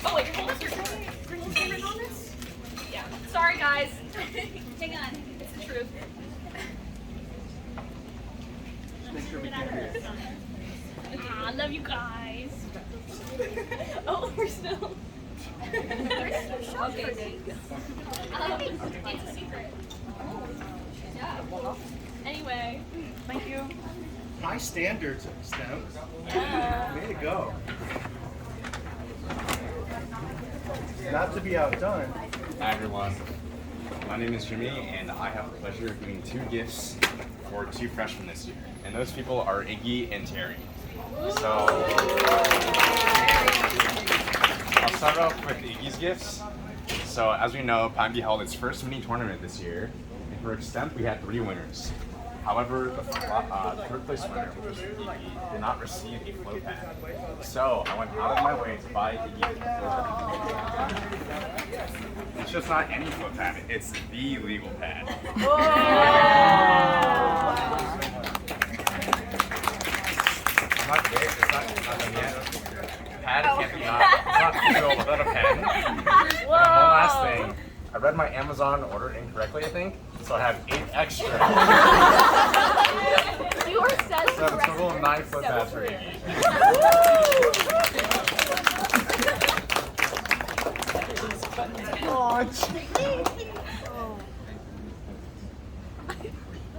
Oh wait, hold up your cameras on this? Yeah. Sorry guys. Hang on. It's the truth. I love you guys. Oh, we're still. Okay. It's a secret. Yeah. Anyway, thank you. High standards, STEM. Yeah. Way to go. Not to be outdone. Hi everyone, my name is Jimmy and I have the pleasure of doing 2 gifts for 2 freshmen this year. And those people are Iggy and Terry. So, I'll start off with Iggy's gifts. So as we know, PVSD held its first mini tournament this year. And for extent, we had 3 winners. However, the 3rd place winner, which was Iggy, did not receive a float pad. So I went out of my way to buy Iggy a float pad. It's just not any float pad, it's the legal pad. It's not great, it's not done yet. Pad can't be it's not feasible without a pen. And one last thing. I read my Amazon order incorrectly, I think, so I have 8 extra. You are set. So a total of 9 foot pads for Iggy.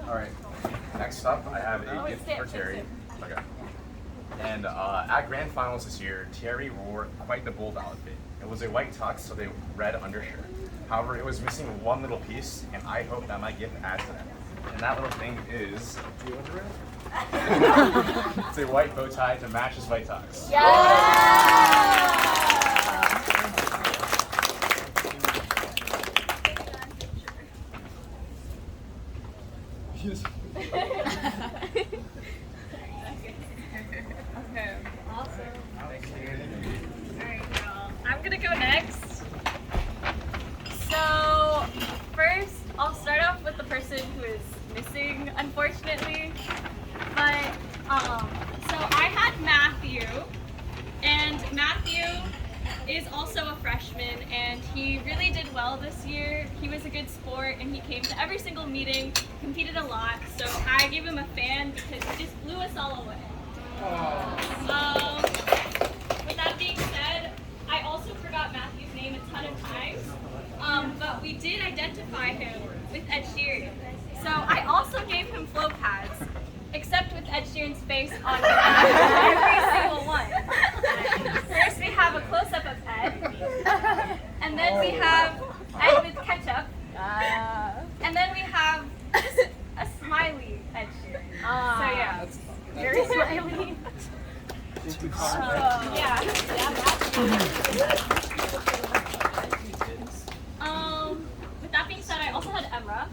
Alright, next up I have a gift for Terry. Okay. And at Grand Finals this year, Terry wore quite the bold outfit. It was a white tux with a red undershirt. However, it was missing one little piece, and I hope that my gift adds to that. And that little thing is it's a white bow tie to match his white tux. Yeah. Okay. Awesome. Alright, y'all. I'm gonna go next. So, first, I'll start off with the person who is missing, unfortunately. But, so I had Matthew, and Matthew is also a freshman, and he really did well this year. He was a good sport, and he came to every single meeting, competed a lot, so I gave him a fan because he just blew us all away. With that being said, I also forgot Matthew's name a ton of times, but we did identify him with Ed Sheeran. So I also gave him flow pads, except with Ed Sheeran's face on every single one. First we have a close-up of Ed, and then we have Ed with ketchup, and then we have just a smiley Ed Sheeran. So yeah, very smiley. Yeah. With that being said, I also had Mra.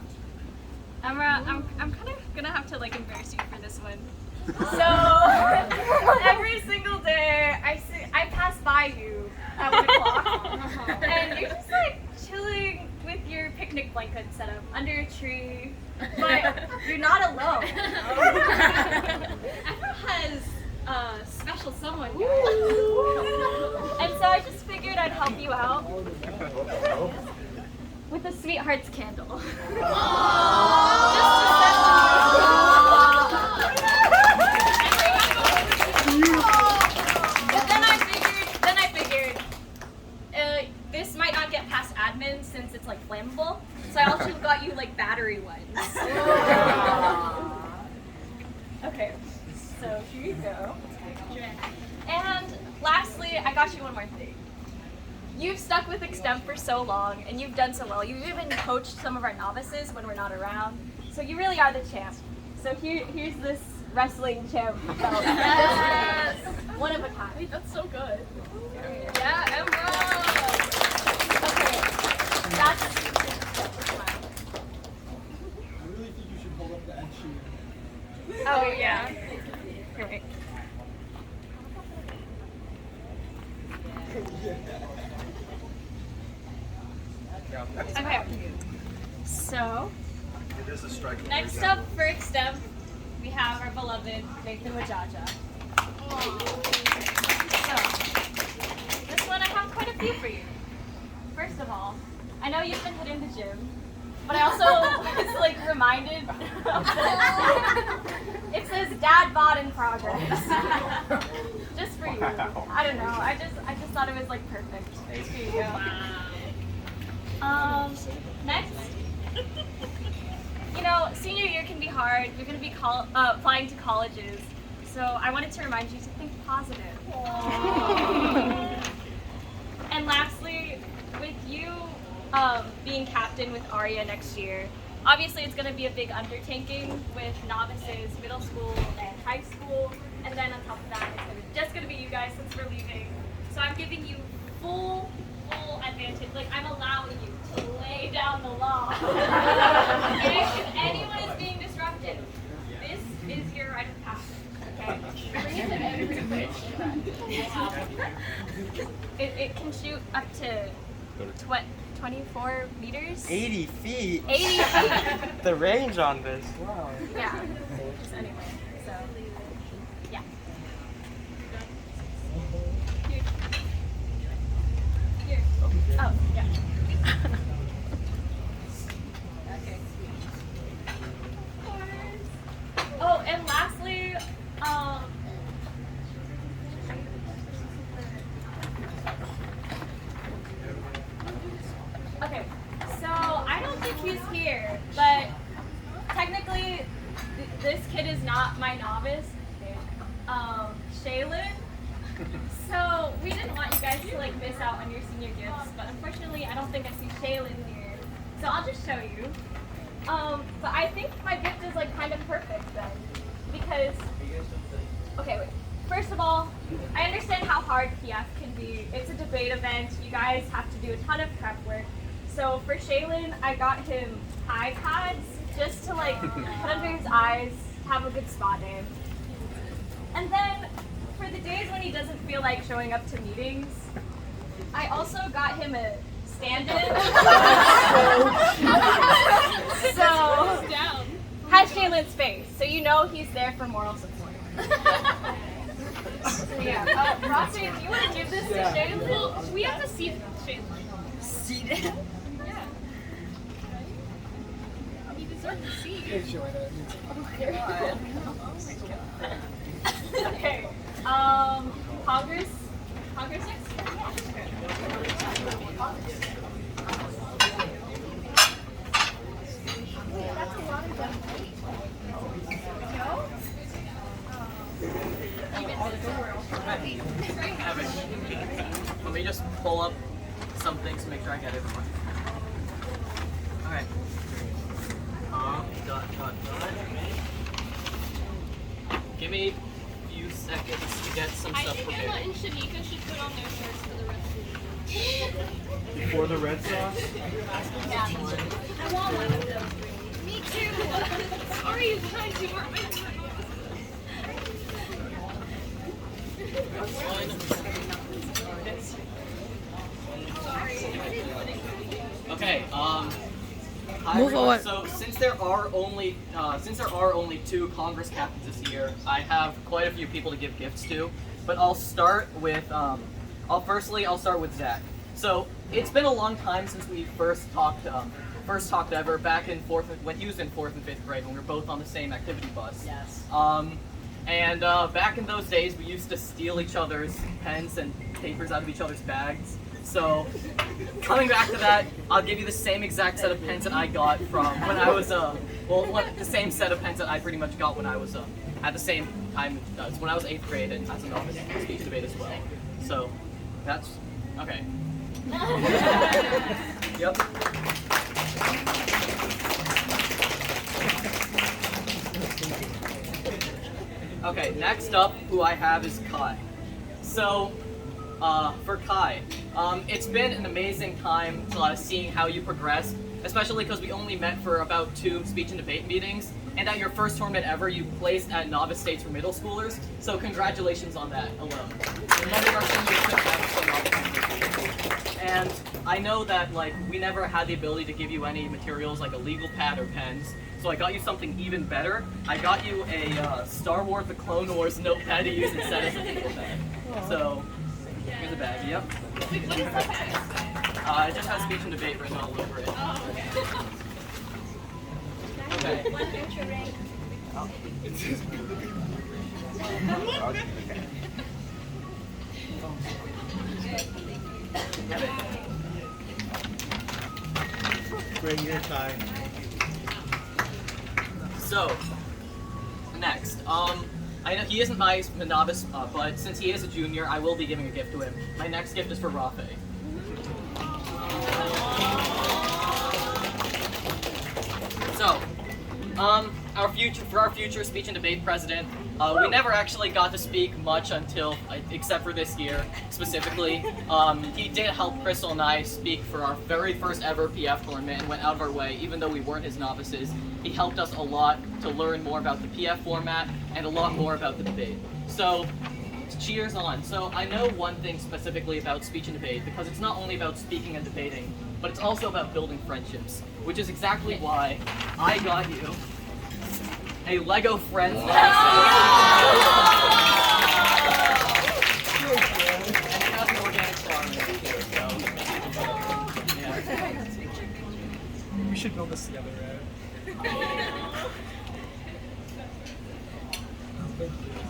Mra, I'm kind of gonna have to like embarrass you for this one. So every single day I pass by you at 1 o'clock, and you're just like chilling with your picnic blanket set up under a tree, but you're not alone. Emma has a special someone, guys. And so I just figured I'd help you out with a Sweethearts candle. But then I figured this might not get past admin since it's like flammable. So I also got you like battery ones. Okay, so here you go. And lastly, I got you one more thing. You've stuck with Extemp for so long, and you've done so well. You've even coached some of our novices when we're not around. So you really are the champ. So here's this wrestling champ belt. Yes! One of a kind. Wait, that's so good. Yeah, Emma! Okay, that's smile. I really think you should hold up the Ed Sheeran. Oh, yeah. Here, wait. Okay. So, is a strike. Next up for extemp, we have our beloved Nathan Wajaja. So, this one I have quite a few for you. First of all, I know you've been hitting the gym, but I also was like reminded of this. It says Dad Bod in progress. Just for you. I don't know. I just thought it was like perfect. Here you go. Next. You know, senior year can be hard. You're going to be applying to colleges. So I wanted to remind you to think positive. And lastly, with you being captain with Arya next year, obviously it's going to be a big undertaking with novices, middle school, and high school. And then on top of that, it's just going to be you guys since we're leaving. So I'm giving you full advantage. Like, I'm allowing you to lay down the law. Okay? If anyone is being disruptive, this is your rite of passage. Okay? It can shoot up to 24 meters. 80 feet. 80 feet. The range on this. Wow. Yeah. Just anyway. So, yeah. Here. Oh, yeah. Okay. Oh, and lastly, okay, so I don't think he's here, but technically, this kid is not my novice, Shaylin. So we didn't want you guys to like miss out on your senior gifts, but unfortunately, I don't think I see Shaylin here. So I'll just show you. But I think my gift is like kind of perfect then, because okay, wait. First of all, I understand how hard PF can be. It's a debate event. You guys have to do a ton of prep work. So for Shaylin, I got him iPads just to like put under his eyes, have a good spa day. And then for the days when he doesn't feel like showing up to meetings, I also got him a stand-in. So has Shaylin's face, so you know he's there for moral support. So yeah, Roxanne, do you want to give this to Shaylin? Well, we have to seat Shaylin. Seat him? Yeah. He deserves a seat. Okay. Congress next? That's a lot of them. No? Let me just pull up some things to make sure I get everyone. Alright. Dot. Give me a few seconds to get some stuff prepared. I think Emma and Shanika should put on their shirts for the rest of the year. Before the red sauce? Yeah. I want one of those. Me too. Sorry, you guys, you weren't meant to. Okay, hi Move everyone. forward. So since there are only two Congress captains this year, I have quite a few people to give gifts to. But I'll start with I'll start with Zach. So it's been a long time since we first talked ever back in when he was in 4th and 5th grade when we were both on the same activity bus. Yes. And back in those days, we used to steal each other's pens and papers out of each other's bags. So, coming back to that, I'll give you the same exact set of pens that I got from when I was, the same set of pens that I pretty much got when I was, at the same time, when I was 8th grade and as a novice in speech debate as well. So, that's, okay. Yep. Okay, next up, who I have is Kai. So, for Kai, it's been an amazing time seeing how you progress, especially because we only met for about 2 speech and debate meetings, and and at your first tournament ever, you placed at novice states for middle schoolers. So congratulations on that alone. None of our seniors could have so novice. And I know that like we never had the ability to give you any materials like a legal pad or pens. So I got you something even better. I got you a Star Wars: The Clone Wars notepad to use instead of a legal pad. So here's a bag. Yep. It just has speech and debate written all over it. Okay. Bring your tie. So, next, I know he isn't my novice, but since he is a junior, I will be giving a gift to him. My next gift is for Rafe. So, for our future speech and debate president, we never actually got to speak much until, except for this year specifically. He did help Crystal and I speak for our very first ever PF tournament and went out of our way, even though we weren't his novices. He helped us a lot to learn more about the PF format and a lot more about the debate. So, cheers on. So I know one thing specifically about speech and debate, because it's not only about speaking and debating, but it's also about building friendships, which is exactly why I got you a Lego Friends box. And it has an organic farm in it too, so yeah. We should build this together, right?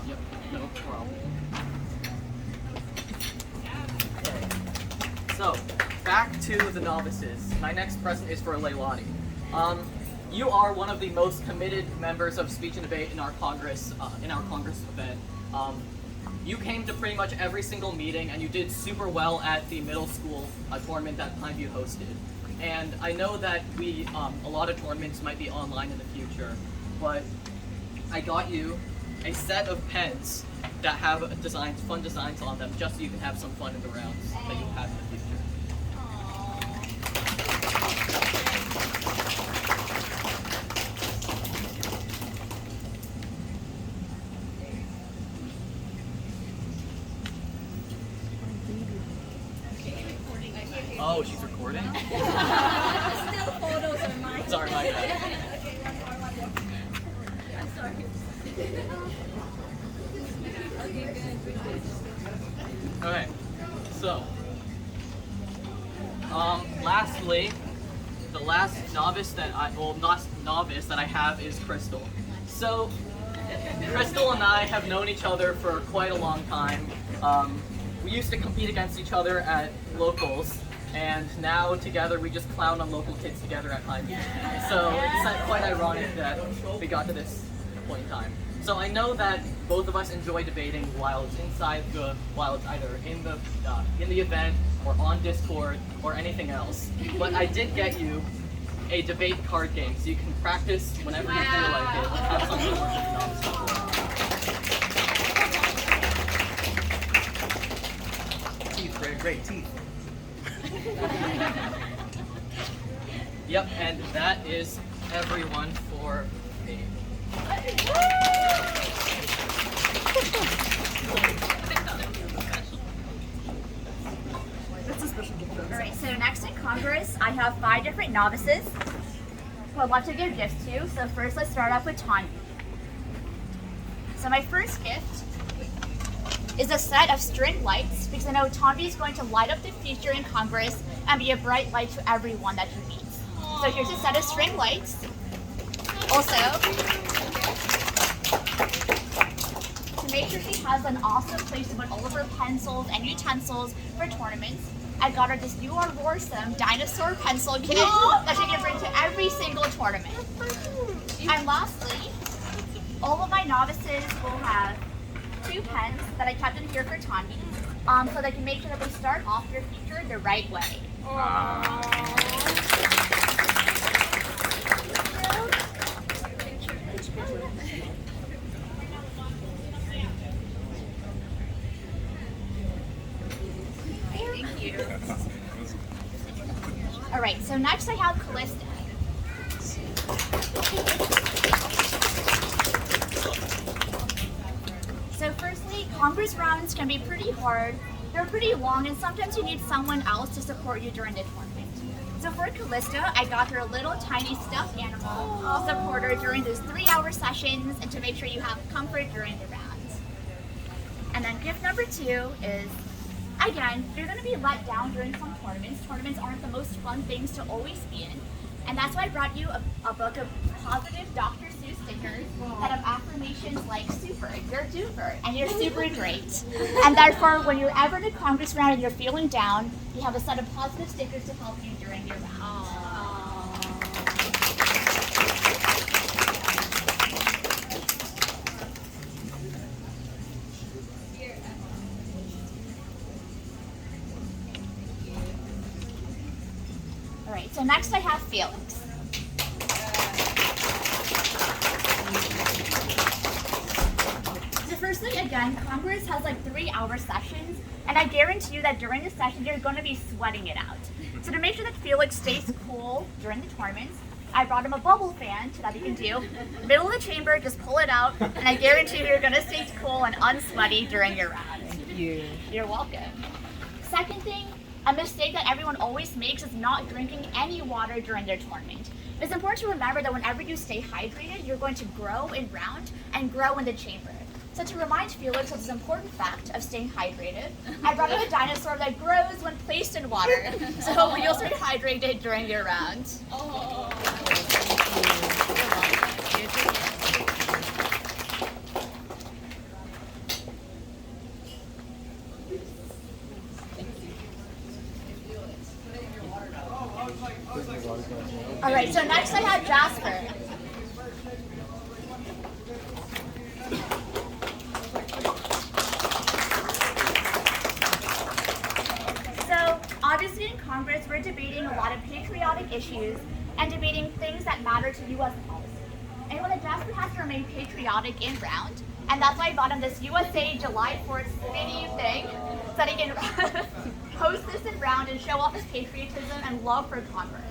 Yep, no problem. So, back to the novices. My next present is for Leilani. You are one of the most committed members of speech and debate in our Congress event. You came to pretty much every single meeting, and you did super well at the middle school tournament that Pineview hosted. And I know that a lot of tournaments might be online in the future, but I got you a set of pens that have fun designs on them, just so you can have some fun in the rounds that you'll have in the future. Oh, she's recording? Still photos of mine. Sorry, my bad. I'm sorry. Okay, so, lastly, the last novice that I have is Crystal. So, Crystal and I have known each other for quite a long time. We used to compete against each other at locals, and now together we just clown on local kids together at Pineview. So it's quite ironic that we got to this point in time. So I know that both of us enjoy debating while it's either in the event or on Discord or anything else. But I did get you a debate card game, so you can practice whenever you feel like it. Have something to work with. Teeth, great teeth. Yep, and that is everyone for me. Alright, so next in Congress, I have 5 different novices who I'd love to give gifts to. So first, let's start off with Tanya. So my first gift is a set of string lights, because I know Tommy is going to light up the future in Congress and be a bright light to everyone that he meets. So here's a set of string lights. Also, to make sure she has an awesome place to put all of her pencils and utensils for tournaments, I got her this new awesome dinosaur pencil kit that she can bring to every single tournament. And lastly, all of my novices will have 2 pens that I kept in here for Tanya, so they can make sure that they start off their future the right way. Thank you. All right, so next I have Callista. Congress rounds can be pretty hard. They're pretty long, and sometimes you need someone else to support you during the tournament. So for Callista, I got her a little tiny stuffed animal to support her during those 3-hour sessions and to make sure you have comfort during the rounds. And then gift number 2 is, again, you're going to be let down during some tournaments. Tournaments aren't the most fun things to always be in. And that's why I brought you a book of positive Dr. Seuss stickers that have affirmations like super, you're duper, and you're super great. And therefore, when you're ever in a Congress round and you're feeling down, you have a set of positive stickers to help you during your round. All right, so next I have Felix. So firstly, again, Congress has like 3-hour sessions, and I guarantee you that during the session, you're going to be sweating it out. So to make sure that Felix stays cool during the tournaments, I brought him a bubble fan so that he can do. Middle of the chamber, just pull it out, and I guarantee you you're going to stay cool and unsweaty during your round. Thank you. You're welcome. Second thing, a mistake that everyone always makes is not drinking any water during their tournament. It's important to remember that whenever you stay hydrated, you're going to grow in round and grow in the chamber. So to remind Felix of this important fact of staying hydrated, I brought him a dinosaur that grows when placed in water. So you'll stay hydrated during your round. All right, so next I have Jasper. So obviously in Congress, we're debating a lot of patriotic issues and debating things that matter to U.S. policy. And when Jasper has to remain patriotic in round, and that's why I bought him this USA July 4th mini thing, so that he can host this in round and show off his patriotism and love for Congress.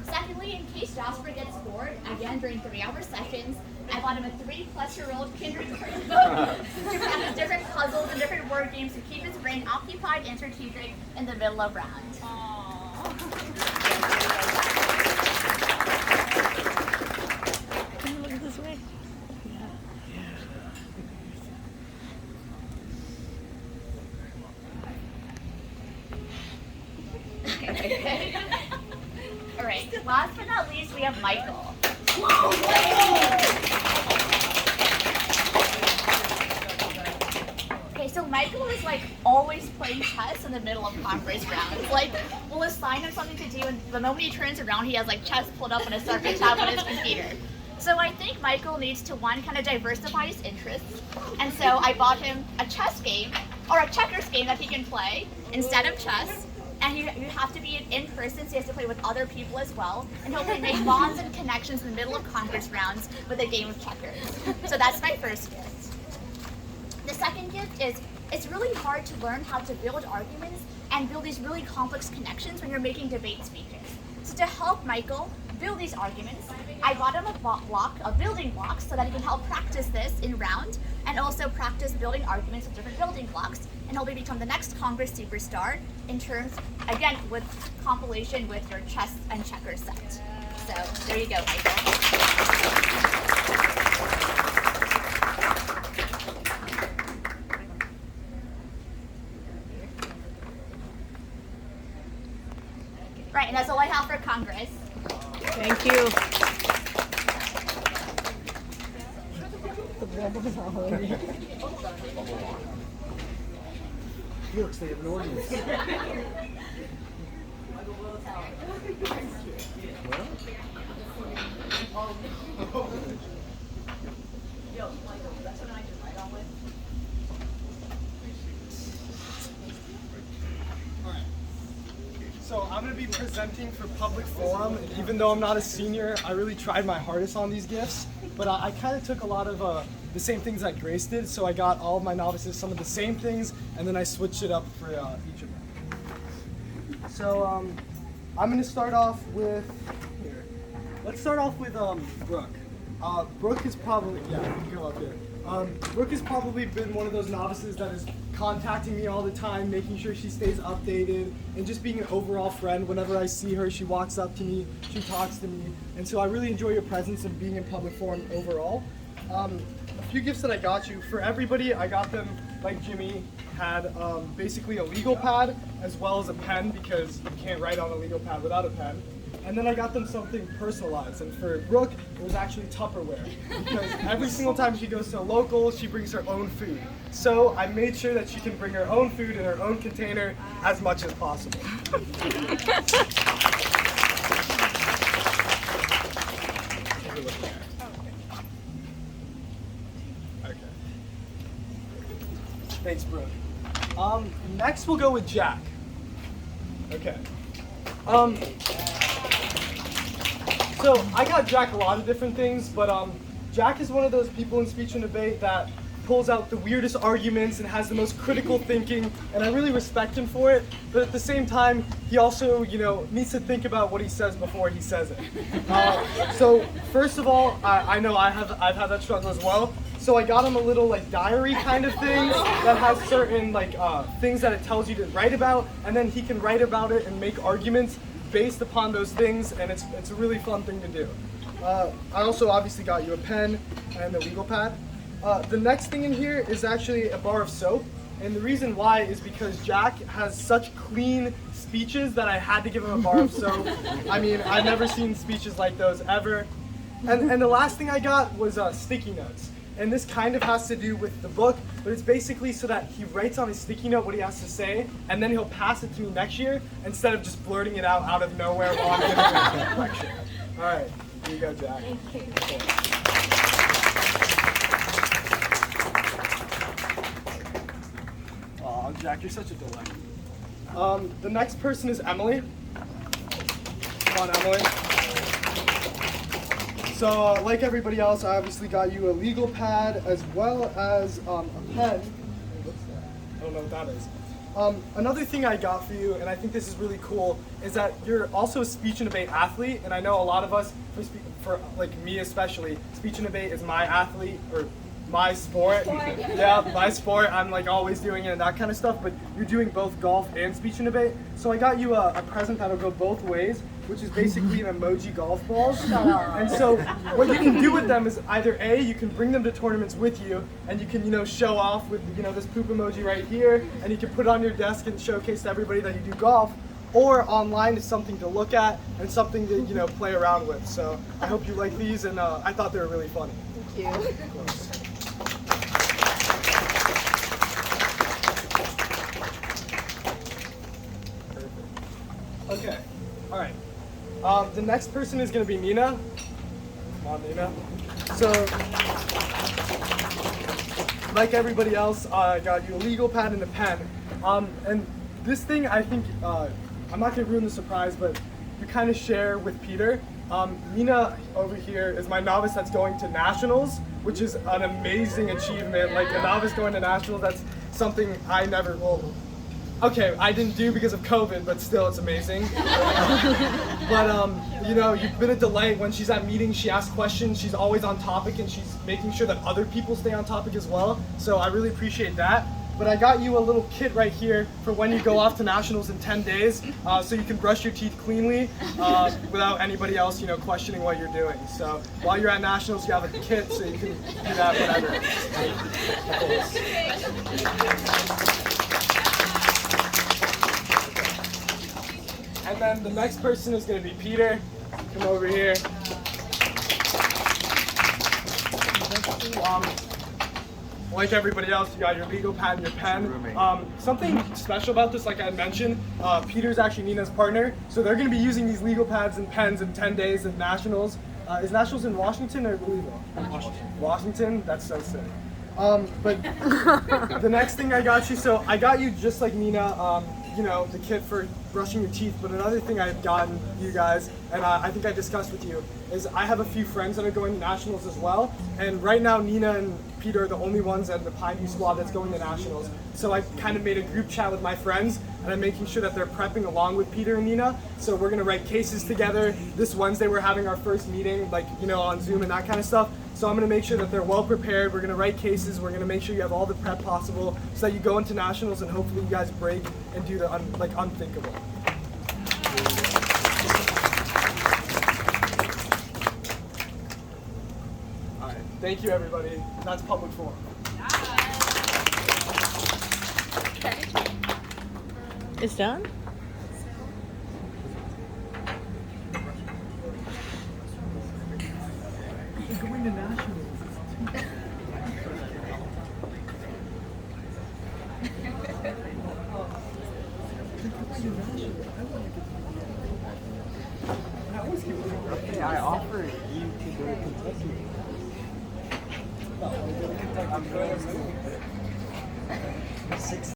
Secondly, in case Jasper gets bored, again during 3-hour sessions, I bought him a 3+-year-old kindergarten book to practice different puzzles and different word games to keep his brain occupied and strategic in the middle of round. Can you look this way? All right, last but not least, we have Michael. Okay, so Michael is like always playing chess in the middle of Congress rounds. Like, we'll assign him something to do, and the moment he turns around, he has like chess pulled up on a separate tab on his computer. So I think Michael needs to, one, kind of diversify his interests. And so I bought him a chess game, or a checkers game that he can play instead of chess. And you have to be in person, so he has to play with other people as well, and hopefully make bonds and connections in the middle of Congress rounds with a game of checkers. So that's my first gift. The second gift is, it's really hard to learn how to build arguments and build these really complex connections when you're making debate speeches. So to help Michael build these arguments, I bought him a building blocks so that he can help practice this in round and also practice building arguments with different building blocks and hopefully become the next Congress superstar in terms, again, with compilation with your chess and checkers set. So there you go, Michael. Right, and that's all I have for Congress. Thank you. The bubble's all over you. Felix, they have an ordinance. So I'm going to be presenting for public forum, and even though I'm not a senior, I really tried my hardest on these gifts, but I kind of took a lot of the same things that Grace did, so I got all of my novices some of the same things, and then I switched it up for each of them. So I'm going to start off with, let's start off with Brooke. Brooke is probably, yeah, you can go up here. Brooke has probably been one of those novices that is contacting me all the time, making sure she stays updated, and just being an overall friend. Whenever I see her, she walks up to me, she talks to me, and so I really enjoy your presence and being in public forum overall. A few gifts that I got you. For everybody, I got them, like Jimmy had, basically a legal pad as well as a pen, because you can't write on a legal pad without a pen. And then I got them something personalized, and for Brooke, it was actually Tupperware, because every single time she goes to a local, she brings her own food. So I made sure that she can bring her own food in her own container as much as possible. Okay. Thanks, Brooke. Next we'll go with Jack. Okay. So I got Jack a lot of different things, but Jack is one of those people in speech and debate that pulls out the weirdest arguments and has the most critical thinking, and I really respect him for it. But at the same time, he also, needs to think about what he says before he says it. So first of all, I know I've had that struggle as well. So I got him a little diary kind of thing that has certain things that it tells you to write about, and then he can write about it and make arguments based upon those things, and it's a really fun thing to do. I also obviously got you a pen and a legal pad. The next thing in here is actually a bar of soap, and the reason why is because Jack has such clean speeches that I had to give him a bar of soap. I mean, I've never seen speeches like those ever. And the last thing I got was sticky notes. And this kind of has to do with the book, but it's basically so that he writes on his sticky note what he has to say, and then he'll pass it to me next year instead of just blurting it out of nowhere while I'm giving a lecture. All right, here you go, Jack. Oh, Jack, you're such a delight. The next person is Emily. Come on, Emily. So, like everybody else, I obviously got you a legal pad as well as a pen. What's that? I don't know what that is. Another thing I got for you, and I think this is really cool, is that you're also a speech and debate athlete, and I know a lot of us, for me especially, speech and debate is my athlete, or my sport. Yeah, my sport. I'm always doing it and that kind of stuff, but you're doing both golf and speech and debate. So I got you a present that'll go both ways, which is basically an emoji golf balls. And so what you can do with them is either A, you can bring them to tournaments with you, and you can, show off with, this poop emoji right here, and you can put it on your desk and showcase to everybody that you do golf. Or online is something to look at and something to, play around with. So I hope you like these, and I thought they were really funny. Thank you. Of course. Okay, all right. The next person is going to be Nina. Come on, Nina. So, like everybody else, I got you a legal pad and a pen. And this thing, I think, I'm not going to ruin the surprise, but you kind of share with Peter. Nina over here is my novice that's going to nationals, which is an amazing achievement. Like a novice going to nationals, that's something I never will. Okay, I didn't do because of COVID, but still, it's amazing. But you've been a delight. When she's at meetings, she asks questions. She's always on topic, and she's making sure that other people stay on topic as well. So I really appreciate that. But I got you a little kit right here for when you go off to nationals in 10 days, so you can brush your teeth cleanly without anybody else, questioning what you're doing. So while you're at nationals, you have a kit, so you can do that whenever. And then the next person is going to be Peter. Come over here. Like everybody else, you got your legal pad and your pen. Something special about this, like I mentioned, Peter's actually Nina's partner, so they're going to be using these legal pads and pens in 10 days at nationals. Is nationals in Washington or Louisville? Washington? That's so sick. But the next thing I got you, so I got you just like Nina, you know, the kit for brushing your teeth, but another thing I've gotten you guys, and I think I discussed with you, is I have a few friends that are going to nationals as well, and right now Nina and Peter are the only ones at the Pineview squad that's going to nationals. So I kind of made a group chat with my friends, and I'm making sure that they're prepping along with Peter and Nina. So we're gonna write cases together. This Wednesday we're having our first meeting, like, you know, on Zoom and that kind of stuff. So I'm gonna make sure that they're well prepared. We're gonna write cases. We're gonna make sure you have all the prep possible so that you go into nationals and hopefully you guys break and do the unthinkable. All right, thank you everybody. That's public forum. It's done? We're going to nationals. Hey, I offered you to go to Kentucky. I'm going to 6